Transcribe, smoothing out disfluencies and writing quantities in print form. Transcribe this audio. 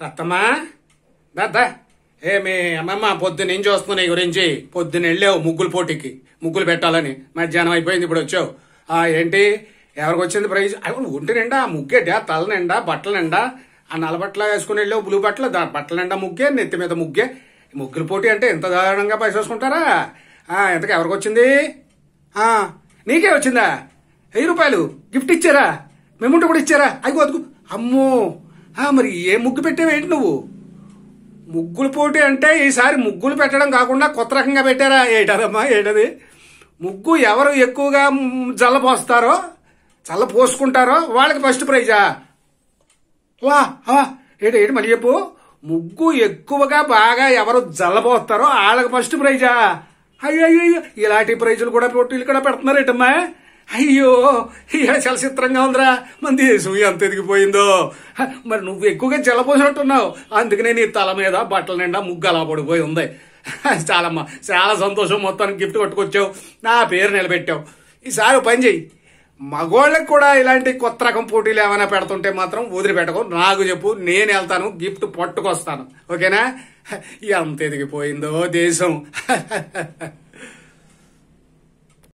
రత్తమ్మా దా మీ అమ్మమ్మ పొద్దున్న ఏం చూస్తున్నావు నీ గురించి? పొద్దున్న వెళ్ళావు ముగ్గులు పోటీకి, ముగ్గులు పెట్టాలని. మధ్యాహ్నం అయిపోయింది, ఇప్పుడు వచ్చావు. ఏంటి ఎవరికి వచ్చింది ప్రైజ్? ఒంటి నిండా ముగ్గేటా, తల నిండా బట్టల నిండా. ఆ నల్లబట్టలు వేసుకుని వెళ్ళావు, బ్లూ బట్టలు, బట్టల నిండా ముగ్గే, నెత్తి మీద ముగ్గే. ముగ్గుల పోటీ అంటే ఎంత దారుణంగా పైసలు వేసుకుంటారా? ఎంతకు ఎవరికి వచ్చింది? నీకే వచ్చిందా? 1000 రూపాయలు గిఫ్ట్ ఇచ్చారా? మేముంటే కూడా ఇచ్చారా? అయ్యో అదుగు, అమ్మో. మరి ఏ ముగ్గు పెట్టావేంటి నువ్వు? ముగ్గుల పోటీ అంటే ఈసారి ముగ్గులు పెట్టడం కాకుండా కొత్త రకంగా పెట్టారా? ఏటదమ్మా ఏటది? ముగ్గు ఎవరు ఎక్కువగా చల్ల పోసుకుంటారో వాళ్ళకి ఫస్ట్ ప్రైజా? వా ఏటి మళ్ళీ చెప్పు. ముగ్గు ఎక్కువగా బాగా ఎవరు జల్లపోస్తారో వాళ్ళకి ఫస్ట్ ప్రైజా? అయ్యో ఇలాంటి ప్రైజులు కూడా పోటీలు కూడా పెడుతున్నారు ఏటమ్మా? అయ్యో చాలా చిత్రంగా ఉందిరా. మన దేశం ఎంత ఎదిగిపోయిందో. మరి నువ్వు ఎక్కువగా జల్లపోసినట్టున్నావు, అందుకనే నీ తల మీద బట్టల నిండా ముగ్గు అలా పడిపోయి ఉంది. చాలా సంతోషం. మొత్తానికి గిఫ్ట్ పట్టుకొచ్చావు, నా పేరు నిలబెట్టావు. ఈసారి పని చెయ్యి, మగోళ్ళకి కూడా ఇలాంటి కొత్త రకం పోటీలు ఏమైనా పెడుతుంటే మాత్రం వదిలిపెట్టకు, నాకు చెప్పు, నేను వెళ్తాను, గిఫ్ట్ పట్టుకొస్తాను. ఓకేనా? ఎంత ఎదిగిపోయిందో దేశం.